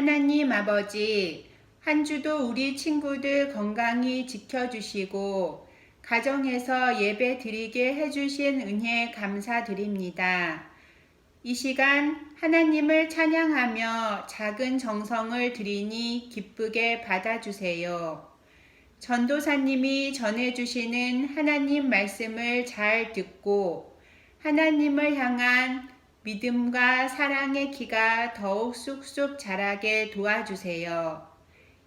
하나님 아버지, 한 주도 우리 친구들 건강히 지켜주시고, 가정에서 예배 드리게 해주신 은혜 감사드립니다. 이 시간 하나님을 찬양하며 작은 정성을 드리니 기쁘게 받아주세요. 전도사님이 전해주시는 하나님 말씀을 잘 듣고 하나님을 향한 믿음과 사랑의 키가 더욱 쑥쑥 자라게 도와주세요.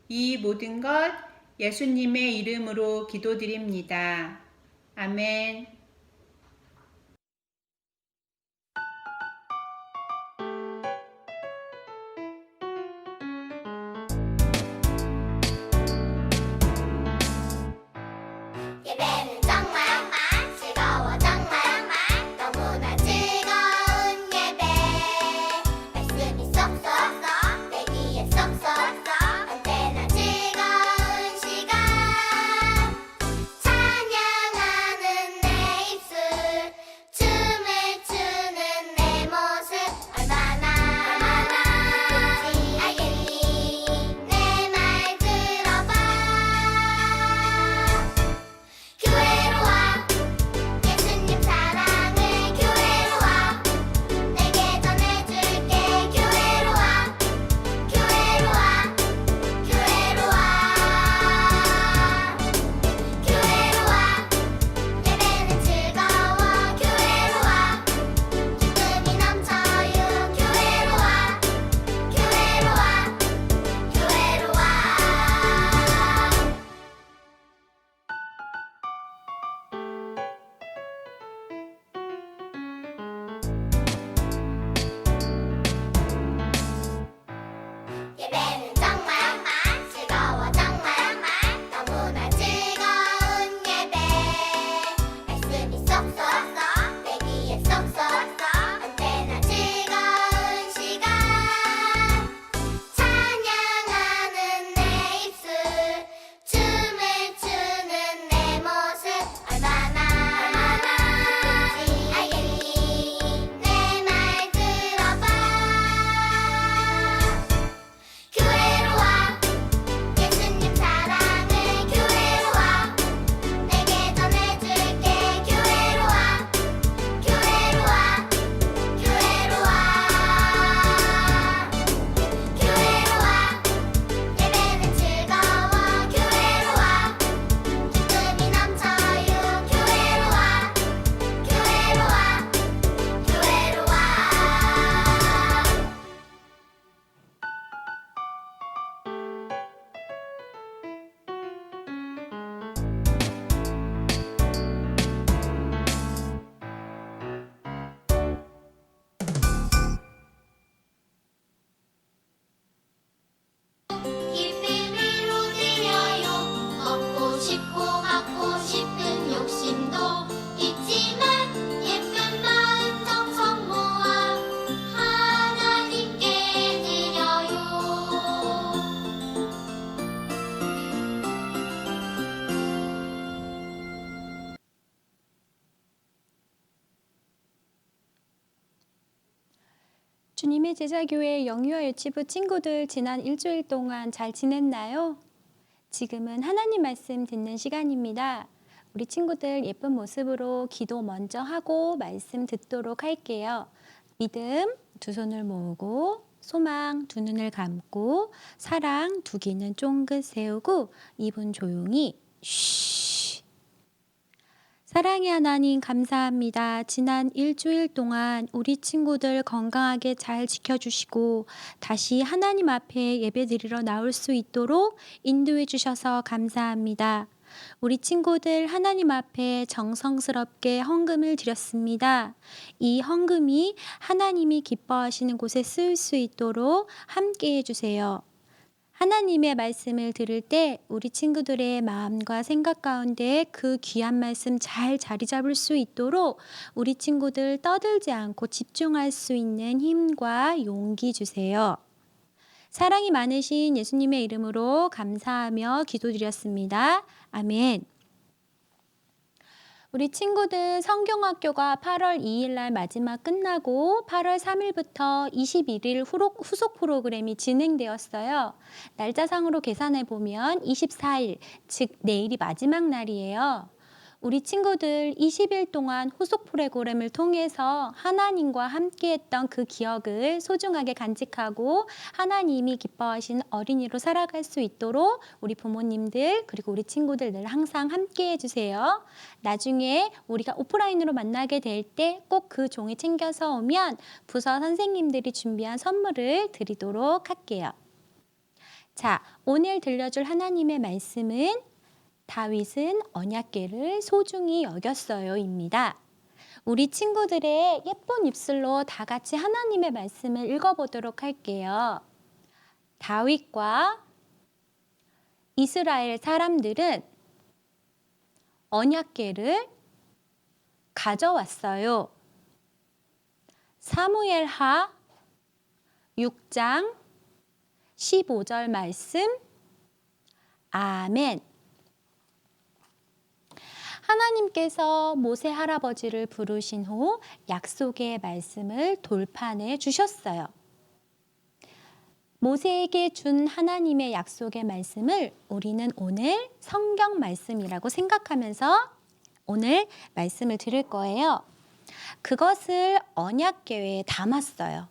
이 모든 것 예수님의 이름으로 기도드립니다. 아멘. 예배는 정말 즐거워 정말 너무나 즐거운 예배 말씀이 쏙쏙 내 귀에 쏙쏙 언제나 즐거운 시간 찬양하는 내 입술 춤을 추는 내 모습 얼마나 기쁜지 알겠니 내 말 들어봐 교회로 와 예수님 사랑을 교회로 와 내게 전해줄게 교회로 와 교회로 와 교회로 와 교회로 와 예배는 즐거워 교회로 와 기쁨이 넘쳐요 교회로 와 교회로 와 교회로 와 예배는 정말 즐거워 정말 너무나 즐거운 예배 말씀이 쏙쏙 내 귀에 쏙쏙 언제나 즐거운 시간 찬양하는 내 입술 춤을 추는 내 모습 얼마나 기쁜지 알겠니 내 말 들어봐 교회로 와 예수님 사랑을 교회로 와 내게 전해줄게 교회로 와 교회로 와 교회로 와 교회로 와 예배는 즐거워 교회로 와 기쁨이 넘쳐요 교회로 와 교회로 와 교회로 와 깊이 위로 들여요 걷고 싶고 갖고 싶은 욕심도 있지만 예쁜 마음 정성 모아 하나님께 드려요 주님의 제자교회 영유아 유치부 친구들 지난 일주일 동안 잘 지냈나요? 지금은 하나님 말씀 듣는 시간입니다. 우리 친구들 예쁜 모습으로 기도 먼저 하고 말씀 듣도록 할게요. 믿음 두 손을 모으고 소망 두 눈을 감고 사랑 두 귀는 쫑긋 세우고 입은 조용히 쉬. 사랑의 하나님 감사합니다. 지난 일주일 동안 우리 친구들 건강하게 잘 지켜주시고 다시 하나님 앞에 예배드리러 나올 수 있도록 인도해 주셔서 감사합니다. 우리 친구들 하나님 앞에 정성스럽게 헌금을 드렸습니다. 이 헌금이 하나님이 기뻐하시는 곳에 쓰일 수 있도록 함께 해주세요. 하나님의 말씀을 들을 때 우리 친구들의 마음과 생각 가운데 그 귀한 말씀 잘 자리 잡을 수 있도록 우리 친구들 떠들지 않고 집중할 수 있는 힘과 용기 주세요. 사랑이 많으신 예수님의 이름으로 감사하며 기도드렸습니다. 아멘. 우리 친구들 성경학교가 8월 2일 날 마지막 끝나고 8월 3일부터 21일 후속 프로그램이 진행되었어요. 날짜상으로 계산해 보면 24일, 즉 내일이 마지막 날이에요. 우리 친구들 20일 동안 후속 프로그램을 통해서 하나님과 함께했던 그 기억을 소중하게 간직하고 하나님이 기뻐하신 어린이로 살아갈 수 있도록 우리 부모님들 그리고 우리 친구들 늘 항상 함께해 주세요. 나중에 우리가 오프라인으로 만나게 될 때 꼭 그 종이 챙겨서 오면 부서 선생님들이 준비한 선물을 드리도록 할게요. 자, 오늘 들려줄 하나님의 말씀은 다윗은 언약궤를 소중히 여겼어요입니다. 우리 친구들의 예쁜 입술로 다 같이 하나님의 말씀을 읽어보도록 할게요. 다윗과 이스라엘 사람들은 언약궤를 가져왔어요. 사무엘하 6장 15절 말씀. 아멘. 하나님께서 모세 할아버지를 부르신 후 약속의 말씀을 돌판해 주셨어요. 모세에게 준 하나님의 약속의 말씀을 우리는 오늘 성경 말씀이라고 생각하면서 오늘 말씀을 들을 거예요. 그것을 언약궤에 담았어요.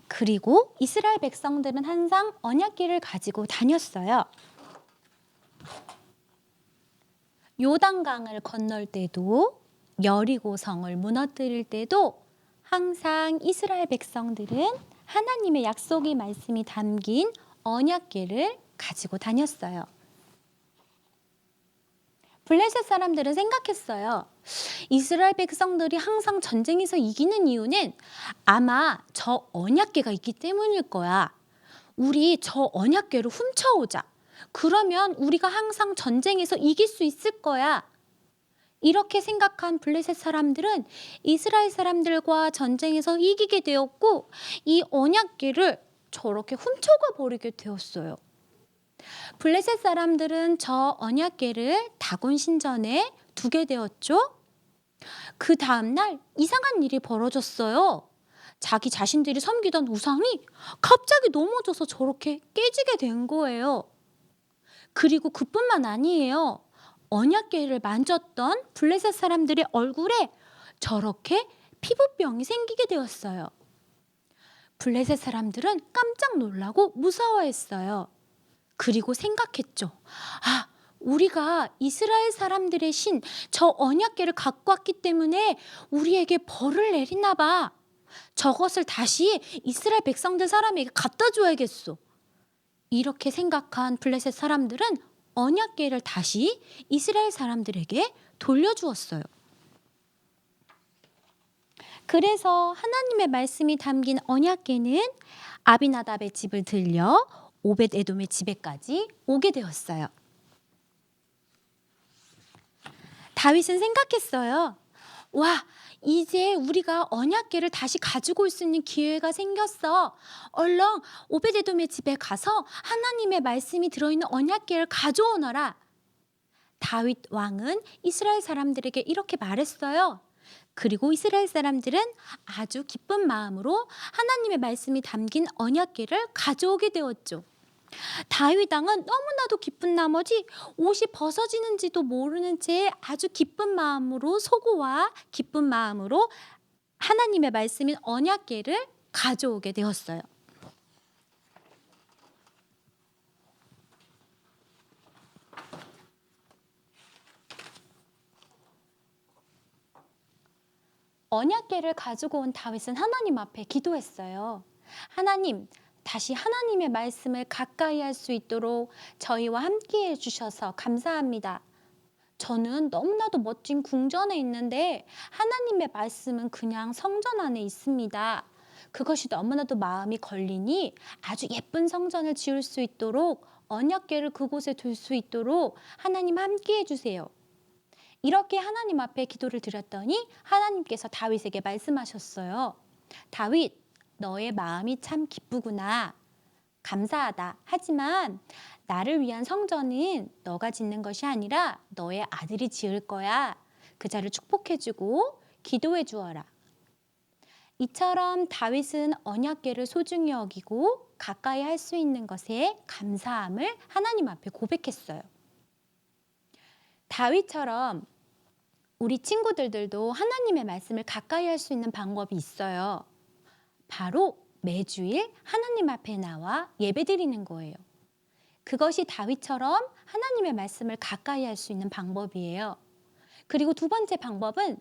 그리고 이스라엘 백성들은 항상 언약궤를 가지고 다녔어요. 요단강을 건널 때도 여리고 성을 무너뜨릴 때도 항상 이스라엘 백성들은 하나님의 약속의 말씀이 담긴 언약궤를 가지고 다녔어요. 블레셋 사람들은 생각했어요. 이스라엘 백성들이 항상 전쟁에서 이기는 이유는 아마 저 언약궤가 있기 때문일 거야. 우리 저 언약궤를 훔쳐오자. 그러면 우리가 항상 전쟁에서 이길 수 있을 거야. 이렇게 생각한 블레셋 사람들은 이스라엘 사람들과 전쟁에서 이기게 되었고 이 언약궤를 저렇게 훔쳐가 버리게 되었어요. 블레셋 사람들은 저 언약궤를 다곤 신전에 두게 되었죠. 그 다음날 이상한 일이 벌어졌어요. 자기 자신들이 섬기던 우상이 갑자기 넘어져서 저렇게 깨지게 된 거예요. 그리고 그뿐만 아니에요. 언약궤를 만졌던 블레셋 사람들의 얼굴에 저렇게 피부병이 생기게 되었어요. 블레셋 사람들은 깜짝 놀라고 무서워했어요. 그리고 생각했죠. 아, 우리가 이스라엘 사람들의 신, 저 언약궤를 갖고 왔기 때문에 우리에게 벌을 내리나 봐. 저것을 다시 이스라엘 백성들 사람에게 갖다 줘야겠어. 이렇게 생각한 블레셋 사람들은 언약궤를 다시 이스라엘 사람들에게 돌려주었어요. 그래서 하나님의 말씀이 담긴 언약궤는 아비나답의 집을 들려 오벳 에돔의 집에까지 오게 되었어요. 다윗은 생각했어요. 와, 이제 우리가 언약궤를 다시 가지고 올 수 있는 기회가 생겼어. 얼른 오벳 에돔의 집에 가서 하나님의 말씀이 들어있는 언약궤를 가져오너라. 다윗 왕은 이스라엘 사람들에게 이렇게 말했어요. 그리고 이스라엘 사람들은 아주 기쁜 마음으로 하나님의 말씀이 담긴 언약궤를 가져오게 되었죠. 다윗 왕은 너무나도 기쁜 나머지 옷이 벗어지는지도 모르는 채 아주 기쁜 마음으로 소고와 기쁜 마음으로 하나님의 말씀인 언약궤를 가져오게 되었어요. 언약궤를 가지고 온 다윗은 하나님 앞에 기도했어요. 하나님, 다시 하나님의 말씀을 가까이 할 수 있도록 저희와 함께 해주셔서 감사합니다. 저는 너무나도 멋진 궁전에 있는데 하나님의 말씀은 그냥 성전 안에 있습니다. 그것이 너무나도 마음이 걸리니 아주 예쁜 성전을 지을 수 있도록 언약궤를 그곳에 둘 수 있도록 하나님 함께 해주세요. 이렇게 하나님 앞에 기도를 드렸더니 하나님께서 다윗에게 말씀하셨어요. 다윗, 너의 마음이 참 기쁘구나. 감사하다. 하지만 나를 위한 성전은 너가 짓는 것이 아니라 너의 아들이 지을 거야. 그 자를 축복해주고 기도해 주어라. 이처럼 다윗은 언약궤를 소중히 여기고 가까이 할 수 있는 것에 감사함을 하나님 앞에 고백했어요. 다윗처럼 우리 친구들도 하나님의 말씀을 가까이 할 수 있는 방법이 있어요. 바로 매주일 하나님 앞에 나와 예배드리는 거예요. 그것이 다윗처럼 하나님의 말씀을 가까이 할 수 있는 방법이에요. 그리고 두 번째 방법은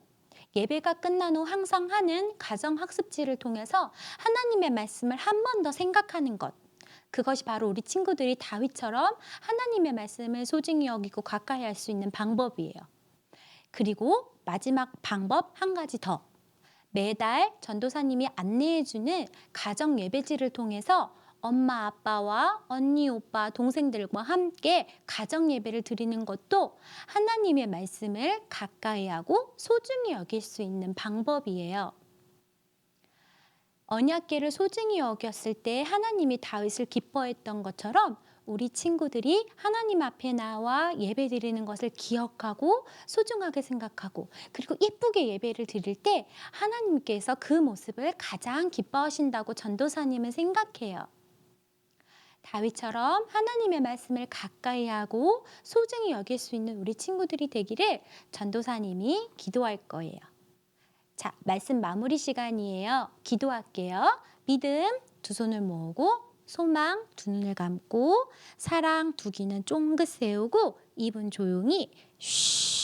예배가 끝난 후 항상 하는 가정학습지를 통해서 하나님의 말씀을 한 번 더 생각하는 것. 그것이 바로 우리 친구들이 다윗처럼 하나님의 말씀을 소중히 여기고 가까이 할 수 있는 방법이에요. 그리고 마지막 방법 한 가지 더. 매달 전도사님이 안내해주는 가정 예배지를 통해서 엄마, 아빠와 언니, 오빠, 동생들과 함께 가정 예배를 드리는 것도 하나님의 말씀을 가까이 하고 소중히 여길 수 있는 방법이에요. 언약궤를 소중히 여겼을 때 하나님이 다윗을 기뻐했던 것처럼 우리 친구들이 하나님 앞에 나와 예배 드리는 것을 기억하고 소중하게 생각하고 그리고 예쁘게 예배를 드릴 때 하나님께서 그 모습을 가장 기뻐하신다고 전도사님은 생각해요. 다윗처럼 하나님의 말씀을 가까이 하고 소중히 여길 수 있는 우리 친구들이 되기를 전도사님이 기도할 거예요. 자, 말씀 마무리 시간이에요. 기도할게요. 믿음 두 손을 모으고 소망 두 눈을 감고 사랑 두 귀는 쫑긋 세우고 입은 조용히 쉬.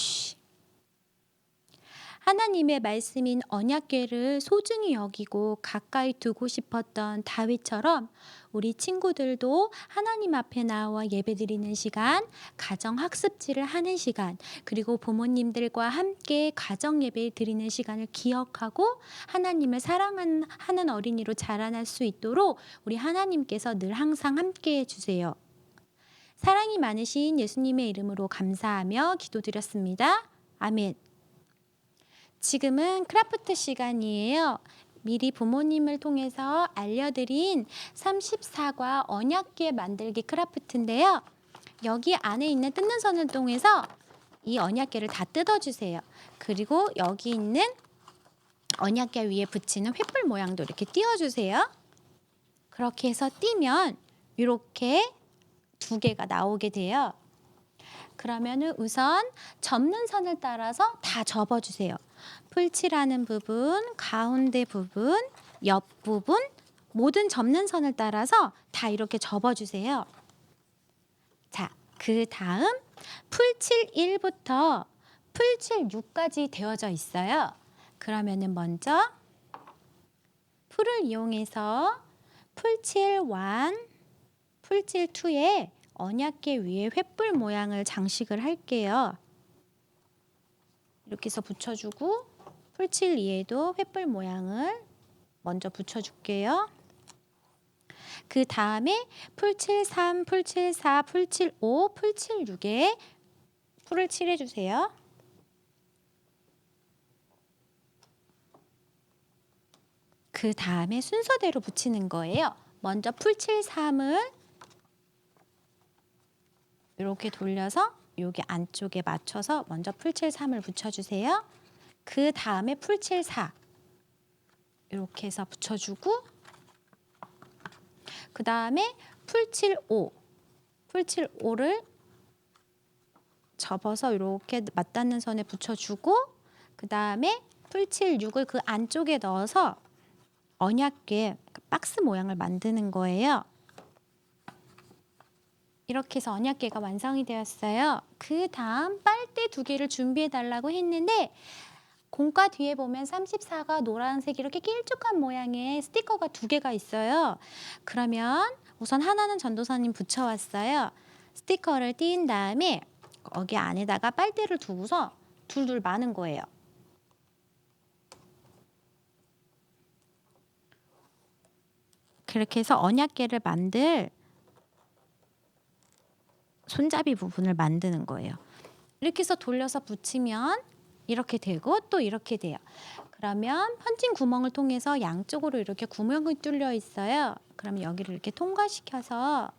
하나님의 말씀인 언약궤를 소중히 여기고 가까이 두고 싶었던 다윗처럼 우리 친구들도 하나님 앞에 나와 예배드리는 시간, 가정학습지를 하는 시간, 그리고 부모님들과 함께 가정예배 드리는 시간을 기억하고 하나님을 사랑하는 어린이로 자라날 수 있도록 우리 하나님께서 늘 항상 함께 해주세요. 사랑이 많으신 예수님의 이름으로 감사하며 기도드렸습니다. 아멘. 지금은 크라프트 시간이에요. 미리 부모님을 통해서 알려드린 34과 언약궤 만들기 크라프트인데요. 여기 안에 있는 뜯는 선을 통해서 이 언약궤를 다 뜯어주세요. 그리고 여기 있는 언약궤 위에 붙이는 횃불 모양도 이렇게 띄워주세요. 그렇게 해서 띄면 이렇게 두 개가 나오게 돼요. 그러면은 우선 접는 선을 따라서 다 접어주세요. 풀칠하는 부분, 가운데 부분, 옆 부분 모든 접는 선을 따라서 다 이렇게 접어주세요. 자, 그 다음 풀칠 1부터 풀칠 6까지 되어져 있어요. 그러면은 먼저 풀을 이용해서 풀칠 1, 풀칠 2에 언약궤 위에 횃불 모양을 장식을 할게요. 이렇게 해서 붙여주고 풀칠 2에도 횃불 모양을 먼저 붙여줄게요. 그 다음에 풀칠 3, 풀칠 4, 풀칠 5, 풀칠 6에 풀을 칠해주세요. 그 다음에 순서대로 붙이는 거예요. 먼저 풀칠 3을 이렇게 돌려서 여기 안쪽에 맞춰서 먼저 풀칠 3을 붙여주세요. 그 다음에 풀칠 4 이렇게 해서 붙여주고 그 다음에 풀칠 5 풀칠 5를 접어서 이렇게 맞닿는 선에 붙여주고 그 다음에 풀칠 6을 그 안쪽에 넣어서 언약궤 박스 모양을 만드는 거예요. 이렇게 해서 언약궤가 완성이 되었어요. 그 다음 빨대 2개를 준비해 달라고 했는데 공과 뒤에 보면 34가 노란색 이렇게 길쭉한 모양의 스티커가 2개가 있어요. 그러면 우선 하나는 전도사님 붙여왔어요. 스티커를 띈 다음에 거기 안에다가 빨대를 두고서 둘둘 마는 거예요. 그렇게 해서 언약궤를 만들 손잡이 부분을 만드는 거예요. 이렇게 해서 돌려서 붙이면 이렇게 되고 또 이렇게 돼요. 그러면 펀칭 구멍을 통해서 양쪽으로 이렇게 구멍이 뚫려 있어요. 그러면 여기를 이렇게 통과시켜서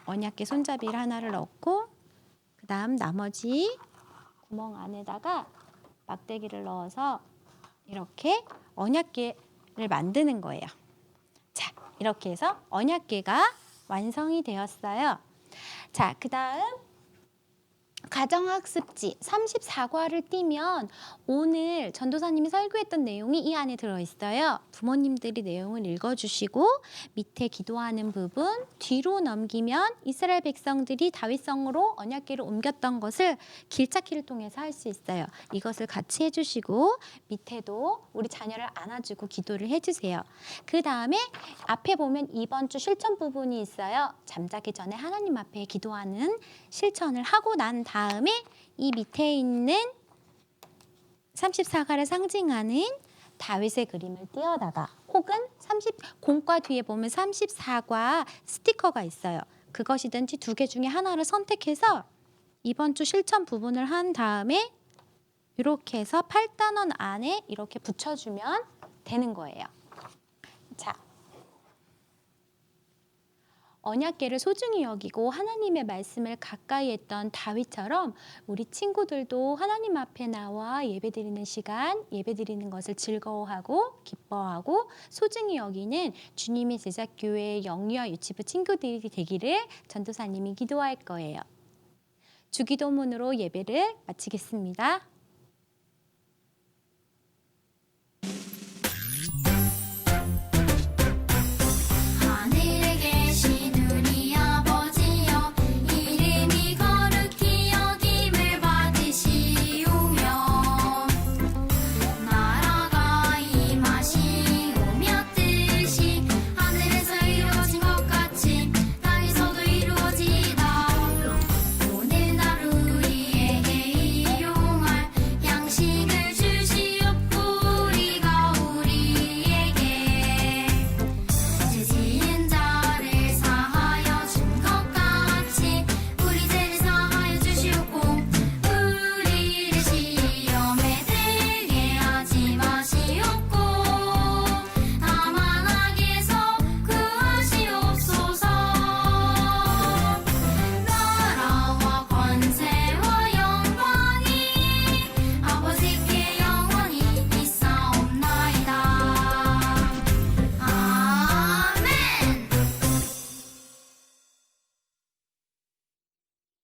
언약궤 손잡이를 하나를 넣고 그 다음 나머지 구멍 안에다가 막대기를 넣어서 이렇게 언약궤를 만드는 거예요. 자, 이렇게 해서 언약궤가 완성이 되었어요. 자, 그 다음 가정학습지 34과를 띄면 오늘 전도사님이 설교했던 내용이 이 안에 들어있어요. 부모님들이 내용을 읽어주시고 밑에 기도하는 부분 뒤로 넘기면 이스라엘 백성들이 다윗성으로 언약궤를 옮겼던 것을 길찾기를 통해서 할 수 있어요. 이것을 같이 해주시고 밑에도 우리 자녀를 안아주고 기도를 해주세요. 그 다음에 앞에 보면 이번 주 실천 부분이 있어요. 잠자기 전에 하나님 앞에 기도하는 실천을 하고 난 다음에 이 밑에 있는 34가를 상징하는 다윗의 그림을 띄어다가 혹은 공과 뒤에 보면 34과 스티커가 있어요. 그것이든지 두 개 중에 하나를 선택해서 이번 주 실천 부분을 한 다음에 이렇게 해서 8단원 안에 이렇게 붙여주면 되는 거예요. 자, 언약궤를 소중히 여기고 하나님의 말씀을 가까이 했던 다윗처럼 우리 친구들도 하나님 앞에 나와 예배드리는 시간, 예배드리는 것을 즐거워하고 기뻐하고 소중히 여기는 주님의 제자교회 영유아 유치부 친구들이 되기를 전도사님이 기도할 거예요. 주기도문으로 예배를 마치겠습니다.